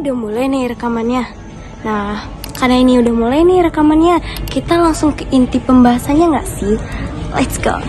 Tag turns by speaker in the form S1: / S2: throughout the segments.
S1: udah mulai nih rekamannya. Nah, karena ini udah mulai nih rekamannya, kita langsung ke inti pembahasannya nggak sih? Let's go.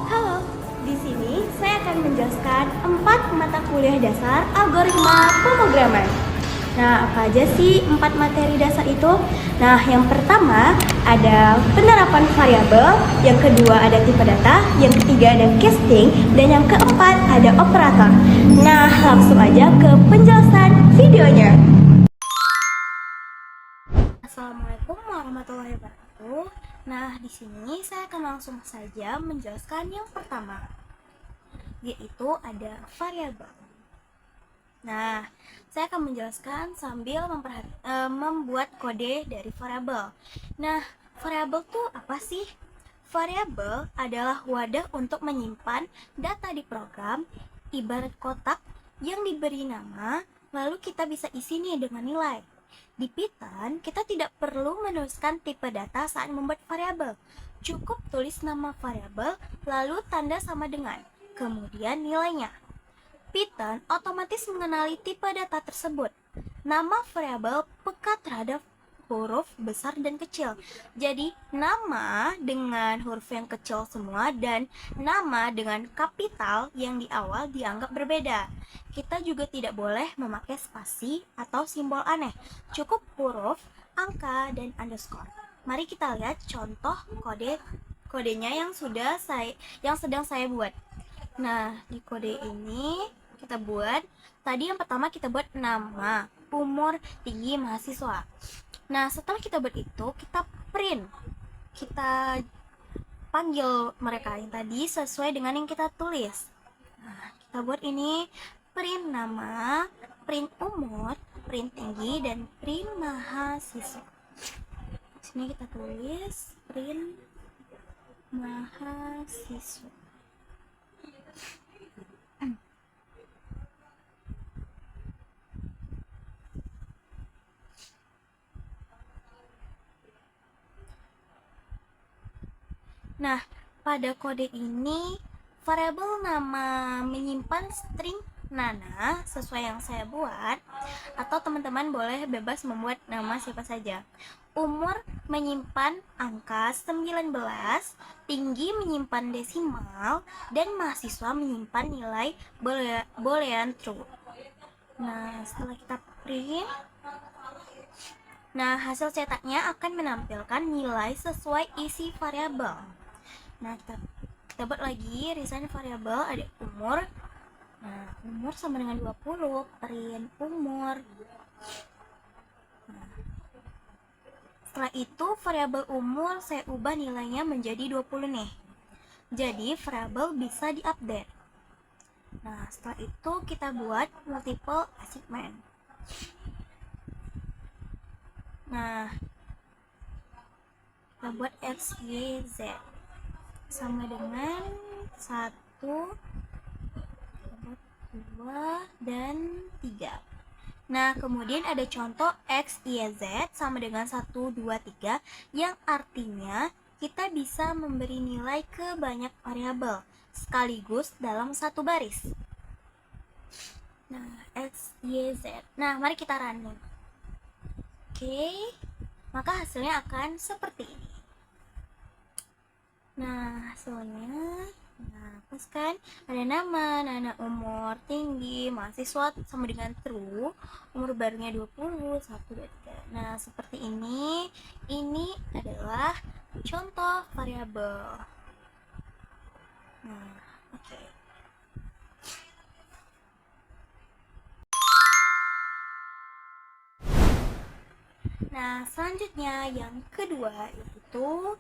S1: Halo, di sini saya akan menjelaskan 4 mata kuliah dasar algoritma pemrograman. Nah, apa aja sih 4 materi dasar itu? Nah, yang pertama ada penerapan variabel, yang kedua ada tipe data, yang ketiga ada casting, dan yang keempat ada operator. Nah, langsung aja ke penjelasan videonya. Assalamualaikum warahmatullahi wabarakatuh. Nah, di sini saya akan langsung saja menjelaskan yang pertama, yaitu ada variabel. Nah, saya akan menjelaskan sambil membuat kode dari variabel. Nah, variabel tuh apa sih? Variabel adalah wadah untuk menyimpan data di program, ibarat kotak yang diberi nama, lalu kita bisa isi nih dengan nilai. Di Python, kita tidak perlu menuliskan tipe data saat membuat variabel. Cukup tulis nama variabel, lalu tanda sama dengan, kemudian nilainya. Python otomatis mengenali tipe data tersebut. Nama variabel peka terhadap huruf besar dan kecil. Jadi, nama dengan huruf yang kecil semua dan nama dengan kapital yang di awal dianggap berbeda. Kita juga tidak boleh memakai spasi atau simbol aneh. Cukup huruf, angka, dan underscore. Mari kita lihat contoh kodenya yang sedang saya buat. Nah, di kode ini kita buat, tadi yang pertama kita buat nama, umur, tinggi, mahasiswa. Nah, setelah kita buat itu, kita print. Kita panggil mereka yang tadi sesuai dengan yang kita tulis. Nah, kita buat ini, print nama, print umur, print tinggi, dan print mahasiswa. Di sini kita tulis print mahasiswa. Nah, pada kode ini, variabel nama menyimpan string Nana sesuai yang saya buat, atau teman-teman boleh bebas membuat nama siapa saja. Umur menyimpan angka 19, tinggi menyimpan desimal, dan mahasiswa menyimpan nilai boolean true. Nah, setelah kita print, nah hasil cetaknya akan menampilkan nilai sesuai isi variabel. Nah, kita buat lagi resign variabel, ada umur. Nah, umur sama dengan 20, print umur. Nah, setelah itu variabel umur saya ubah nilainya menjadi 20 nih. Jadi variabel bisa diupdate. Nah, setelah itu kita buat multiple assignment. Nah, kita buat x, y, z sama dengan 1, 2, dan 3. Nah, kemudian ada contoh x, y, z sama dengan 1, 2, 3, yang artinya kita bisa memberi nilai ke banyak variabel sekaligus dalam satu baris. Nah, x, y, z. Nah, mari kita run. Oke, maka hasilnya akan seperti ini. Nah, hasilnya, nah pas kan, ada nama, umur, tinggi, mahasiswa sama dengan true, umur barunya 20, 1, 2, 3. Nah, seperti ini adalah contoh variabel. Nah, oke. Nah, selanjutnya yang kedua yaitu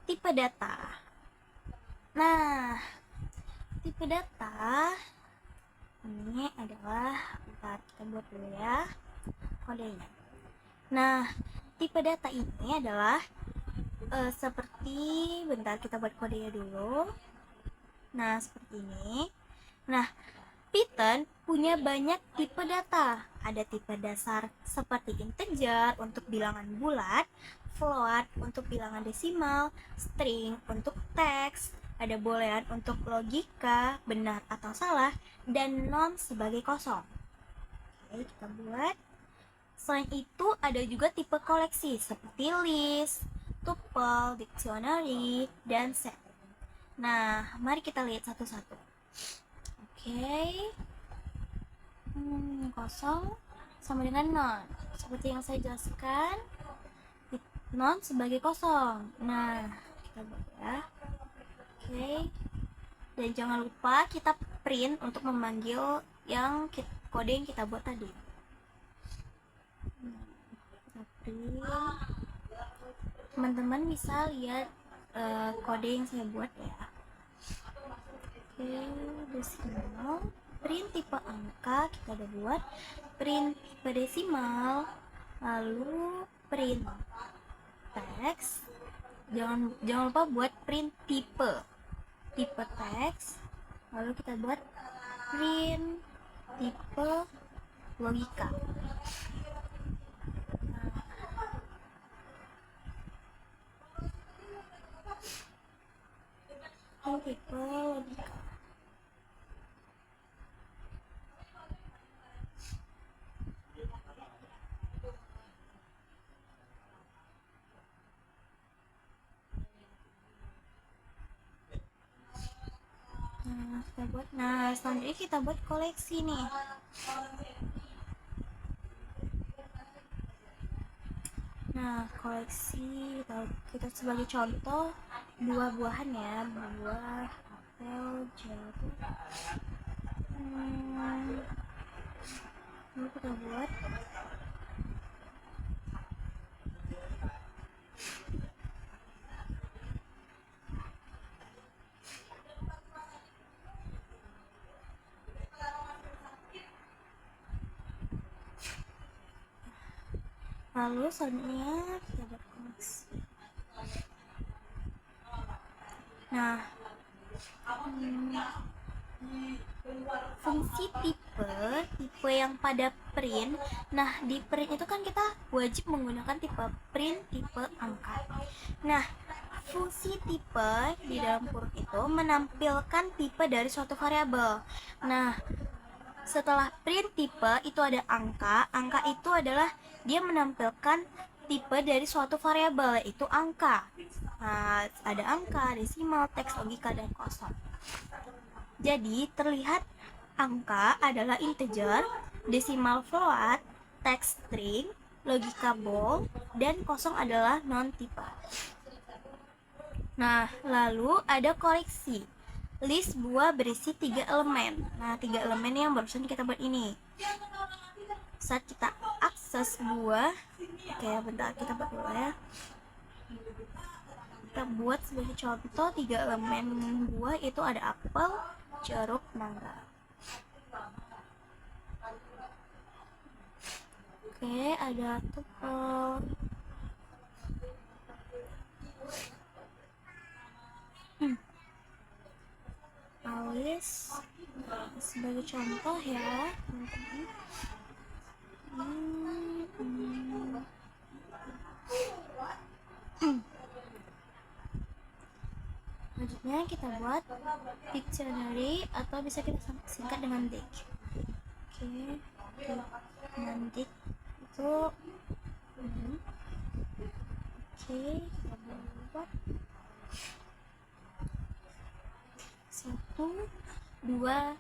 S1: tipe data. Nah, tipe data ini adalah, kita buat dulu ya kodenya. Nah, tipe data ini adalah seperti, bentar kita buat kodenya dulu. Nah, seperti ini. Nah, Python punya banyak tipe data. Ada tipe dasar seperti integer untuk bilangan bulat, float untuk bilangan desimal, string untuk teks, ada boolean untuk logika, benar atau salah, dan non sebagai kosong. Oke, kita buat. Selain itu ada juga tipe koleksi seperti list, tuple, dictionary, dan set. Nah, mari kita lihat satu-satu. Oke. Kosong sama dengan non. Seperti yang saya jelaskan, non sebagai kosong. Nah, kita buat ya. Oke. Dan jangan lupa kita print untuk memanggil kode yang kita buat tadi. Kita print. Teman-teman bisa lihat kode yang saya buat ya. Oke, desimal, print tipe angka kita udah buat, print tipe desimal, lalu print teks. Jangan lupa buat print tipe teks, lalu kita buat print tipe logika. Tipe logika. Selanjutnya kita buat koleksi nih. Nah, koleksi kita sebagai contoh buah-buahan ya, buah, apel, jeruk. Lalu kita buat lalu selanjutnya kita buat koleksi. Nah, fungsi tipe yang pada print. Nah, di print itu kan kita wajib menggunakan tipe print tipe angka. Nah, fungsi tipe di dalam kurung itu menampilkan tipe dari suatu variabel. Nah, setelah print tipe itu ada angka. Angka itu adalah dia menampilkan tipe dari suatu variabel, yaitu angka. Nah, ada angka, desimal, teks, logika, dan kosong. Jadi terlihat angka adalah integer, desimal float, teks string, logika bool, dan kosong adalah non-tipe. Nah, lalu ada koleksi. List buah berisi 3 elemen. Nah, 3 elemen yang barusan kita buat ini. Saat kita akses buah, oke, bentar kita buat dulu ya. Kita buat sebagai contoh 3 elemen buah itu ada apel, jeruk, mangga. Oke, ada tuple. Alis sebagai contoh ya, teman-teman. Selanjutnya kita buat dictionary atau bisa kita singkat dengan dic. Oke, dengan dic itu oke, kita buat 1, 2,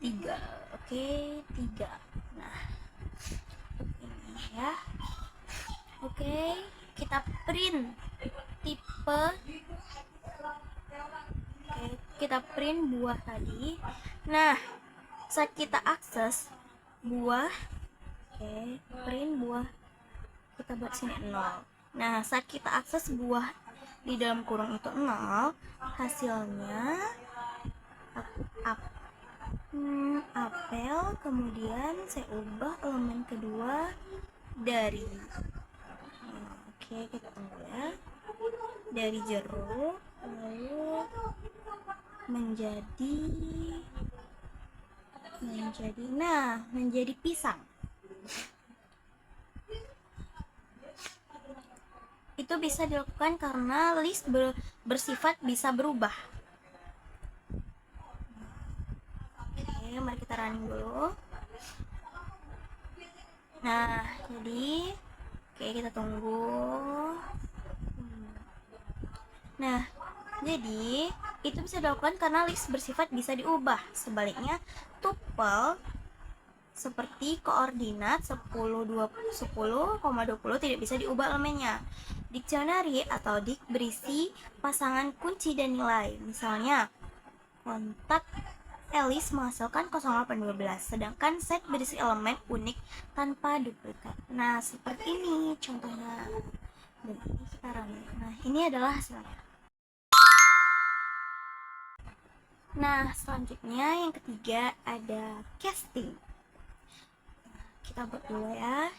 S1: 3. Oke, 3. Nah, ini ya. Oke, kita print tipe. Oke, kita print buah tadi. Nah, saat kita akses buah, oke, print buah, kita buat sini 0. Nah, saat kita akses buah di dalam kurung itu 0, hasilnya apel, kemudian saya ubah elemen kedua dari oke, kita tunggu ya, dari jeruk lalu menjadi pisang. Itu bisa dilakukan karena list bersifat bisa berubah. Oke, mari kita running dulu. Nah, jadi oke, kita tunggu. Nah, jadi itu bisa dilakukan karena list bersifat bisa diubah. Sebaliknya, tuple seperti koordinat 10,20 tidak bisa diubah elemennya. Dictionary atau dik berisi pasangan kunci dan nilai. Misalnya, kontak Alice menghasilkan 0812, sedangkan set berisi elemen unik tanpa duplikat. Nah, seperti ini contohnya. Dan ini sekarang. Nah, ini adalah hasilnya. Nah, selanjutnya yang ketiga ada casting. Kita buat dulu ya.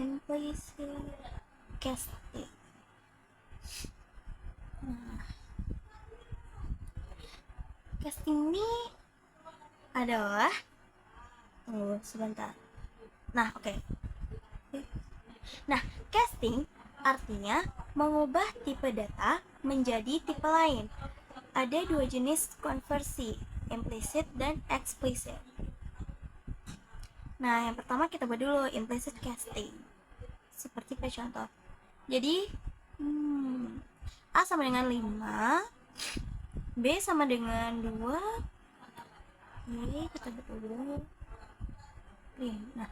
S1: Implicit casting. Nah, casting ini adalah, tunggu sebentar. Nah, oke. Nah, casting artinya mengubah tipe data menjadi tipe lain. Ada dua jenis konversi, implicit dan explicit. Nah, yang pertama kita buat dulu implicit casting. Seperti pada contoh. Jadi, A sama dengan 5, B sama dengan 2. Oke, kita buat dulu. Nah,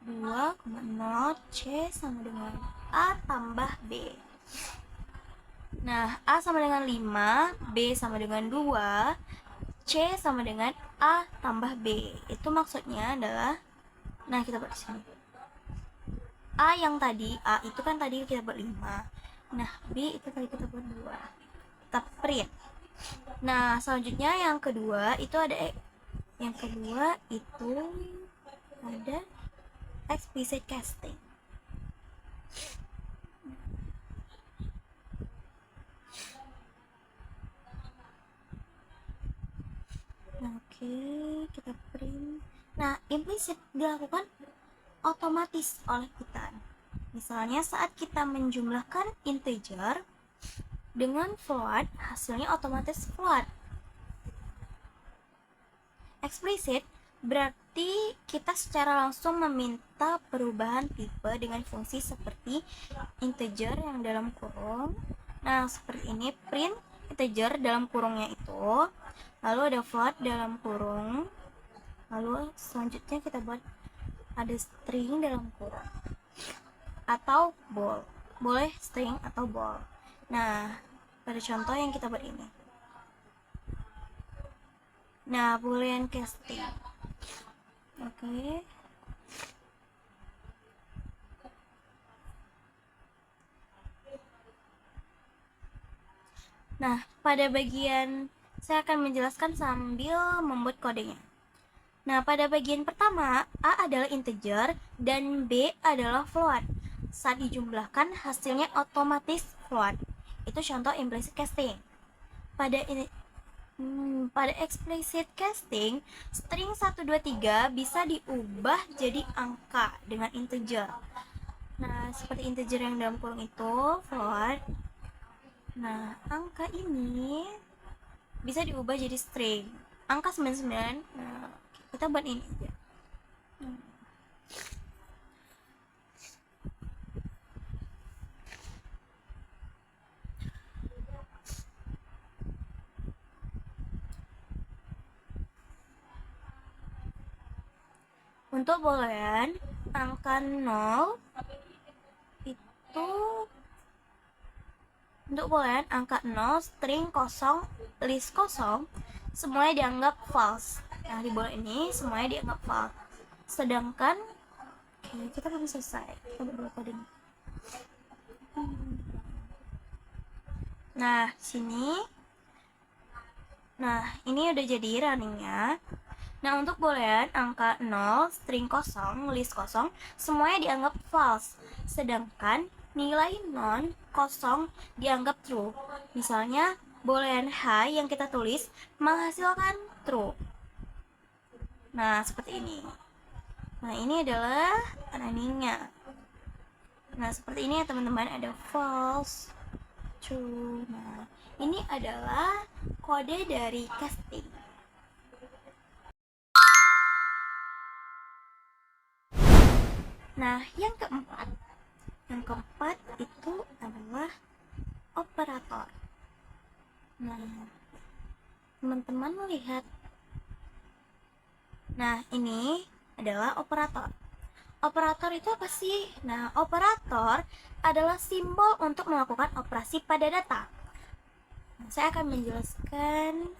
S1: 2,0 C sama dengan A tambah B. Nah, A sama dengan 5, B sama dengan 2, C sama dengan A tambah B. Itu maksudnya adalah, nah kita buat di sini. A yang tadi, A itu kan tadi kita buat 5. Nah, B itu tadi kita buat 2. Kita print. Nah, selanjutnya yang kedua itu ada explicit casting. Nah, oke, kita print. Nah, implicit dilakukan otomatis oleh kita. Misalnya saat kita menjumlahkan integer dengan float, hasilnya otomatis float. Explicit berarti kita secara langsung meminta perubahan tipe dengan fungsi seperti integer yang dalam kurung. Nah, seperti ini, print integer dalam kurungnya itu, lalu ada float dalam kurung, lalu selanjutnya kita buat ada string dalam kurung atau bool. Boleh string atau bool. Nah, pada contoh yang kita buat ini. Nah, boolean casting. Oke. Nah, pada bagian saya akan menjelaskan sambil membuat kodenya. Nah, pada bagian pertama, A adalah integer dan B adalah float. Saat dijumlahkan, hasilnya otomatis float. Itu contoh implicit casting. Pada explicit casting, string 123 bisa diubah jadi angka dengan integer. Nah, seperti integer yang dalam kurung itu, float. Nah, angka ini bisa diubah jadi string. Angka 99, nah, kita buat ini aja. Untuk boolean, angka 0 itu, untuk boolean angka 0, string kosong, list kosong, semuanya dianggap false. Nah, di boolean ini semuanya dianggap false. Sedangkan, oke, kita belum selesai. Kita buat kode ini. Nah, sini. Nah, ini udah jadi runningnya. Nah, untuk boolean angka 0, string kosong, list kosong, semuanya dianggap false. Sedangkan nilai non kosong dianggap true. Misalnya, boolean H yang kita tulis menghasilkan true. Nah, seperti ini. Nah, ini adalah runningnya. Nah, seperti ini ya teman-teman, ada false, true. Nah, ini adalah kode dari casting. Nah, yang keempat itu adalah operator. Nah, teman-teman melihat. Nah, ini adalah operator. Operator itu apa sih? Nah, operator adalah simbol untuk melakukan operasi pada data. Nah, saya akan menjelaskan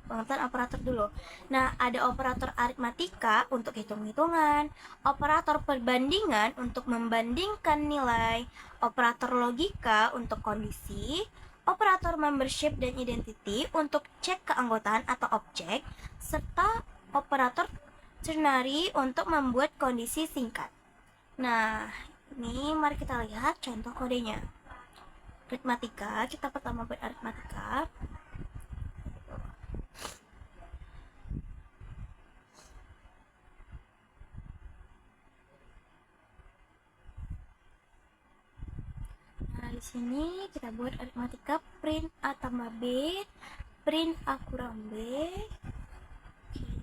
S1: pengertian operator dulu. Nah, ada operator aritmatika untuk hitung-hitungan, operator perbandingan untuk membandingkan nilai, operator logika untuk kondisi, operator membership dan identity untuk cek keanggotaan atau objek, serta operator ternary untuk membuat kondisi singkat. Nah, ini mari kita lihat contoh kodenya. Aritmatika, kita pertama buat aritmatika. Nah, di sini kita buat aritmatika print A tambah B, print A kurang B.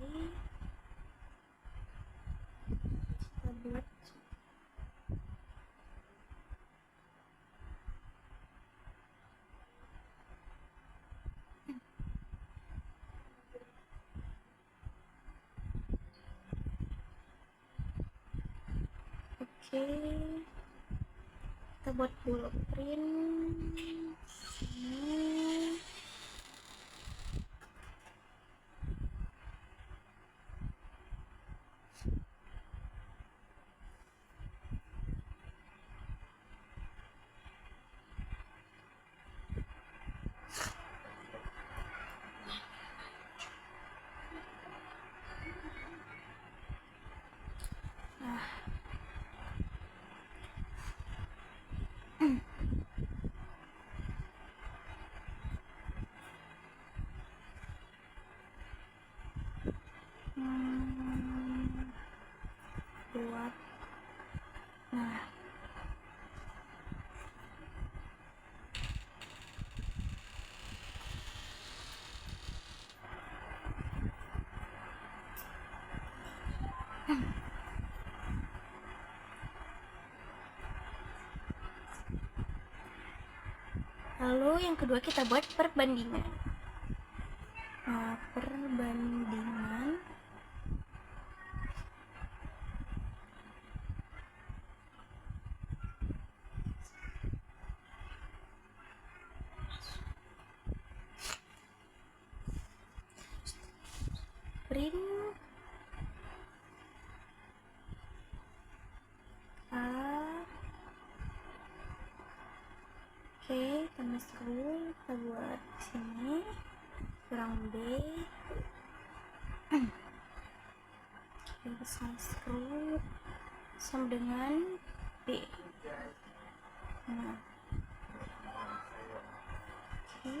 S1: Oke. Kita buat kita buat dulu print ini. Buat lalu yang kedua kita buat perbandingan. Nah, perbandingan print A. Oke, tambah scroll, kita buat sini kurang B. Oke, sama scroll sama dengan B. Nah, oke.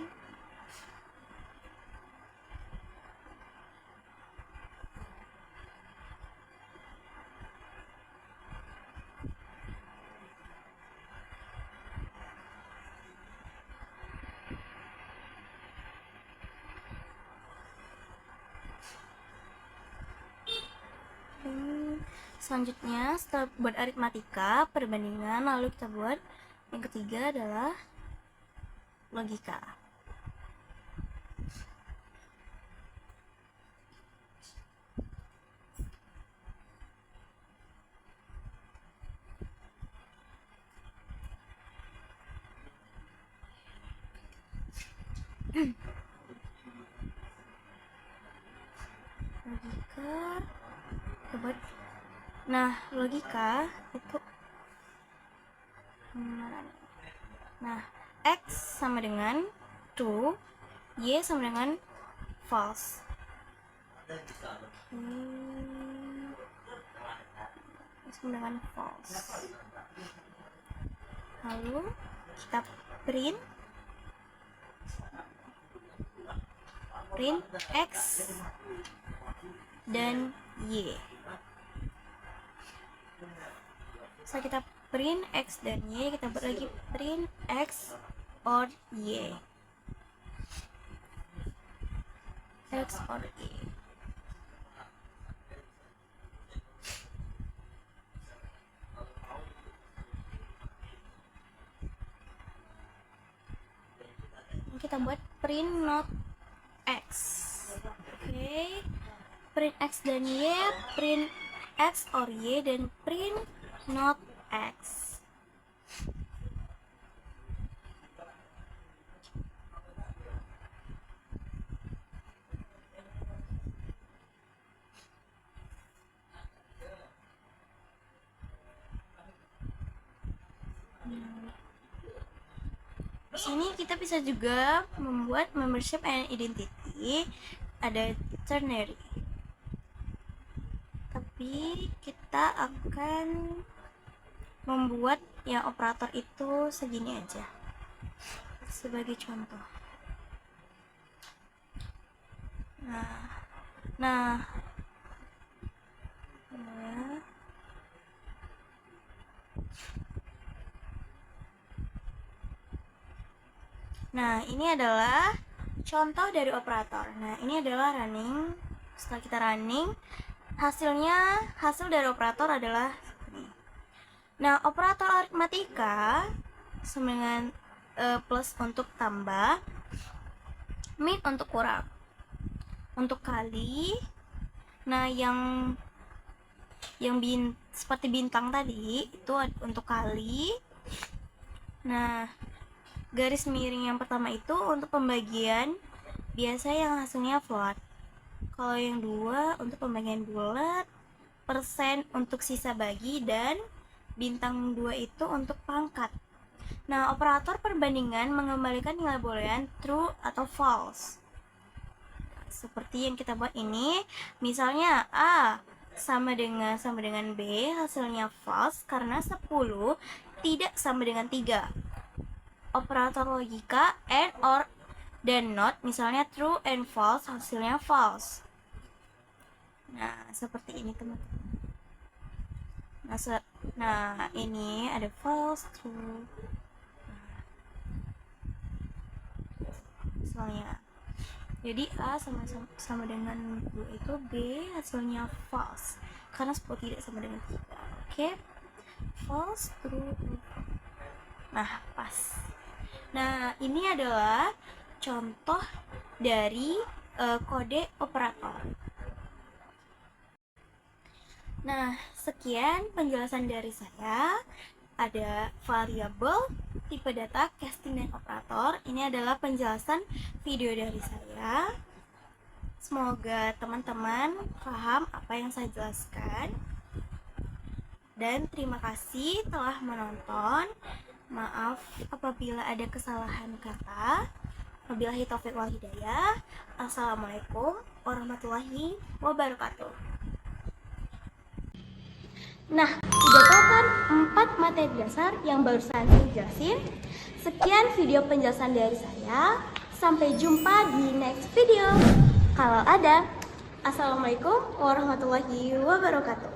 S1: Selanjutnya setelah buat aritmatika, perbandingan, lalu kita buat yang ketiga adalah logika. Logika kita buat. Nah, logika itu nah, X sama dengan true, Y sama dengan false. Sama dengan false. Lalu kita print X dan Y. Setelah kita print X dan Y, kita buat lagi print X or Y. X or Y. kita buat print not X. Oke. Print X dan Y, print X or Y, dan print not X. Di sini kita bisa juga membuat membership and identity, ada ternary. Tapi kita akan membuat yang operator itu segini aja sebagai contoh. Nah, ini adalah contoh dari operator. Nah, ini adalah running. Setelah kita running, hasil dari operator adalah ini. Nah, operator aritmatika sama dengan plus untuk tambah, min untuk kurang, untuk kali. Nah, yang seperti bintang tadi itu untuk kali. Nah, garis miring yang pertama itu untuk pembagian biasa yang hasilnya flat. Kalau yang dua untuk pembagian bulat, persen untuk sisa bagi, dan bintang 2 itu untuk pangkat. Nah, operator perbandingan mengembalikan nilai boolean true atau false. Seperti yang kita buat ini, misalnya A sama dengan B, hasilnya false karena 10 tidak sama dengan 3. Operator logika and, or, dan not, misalnya true and false, hasilnya false. Nah, seperti ini teman-teman. Nah, ini ada false, true. Misalnya, jadi A sama dengan 2 itu, B hasilnya false karena 10 tidak sama dengan 3. Oke? False, true. Nah, pas. Nah, ini adalah contoh dari kode operator. Nah, sekian penjelasan dari saya. Ada variabel, tipe data, casting, dan operator. Ini adalah penjelasan video dari saya. Semoga teman-teman paham apa yang saya jelaskan. Dan terima kasih telah menonton. Maaf apabila ada kesalahan kata. Wabillahi taufiq wal hidayah. Assalamualaikum warahmatullahi wabarakatuh. Nah, udah tau kan 4 materi dasar yang barusan saya jelasin? Sekian video penjelasan dari saya. Sampai jumpa di next video. Kalau ada. Assalamualaikum warahmatullahi wabarakatuh.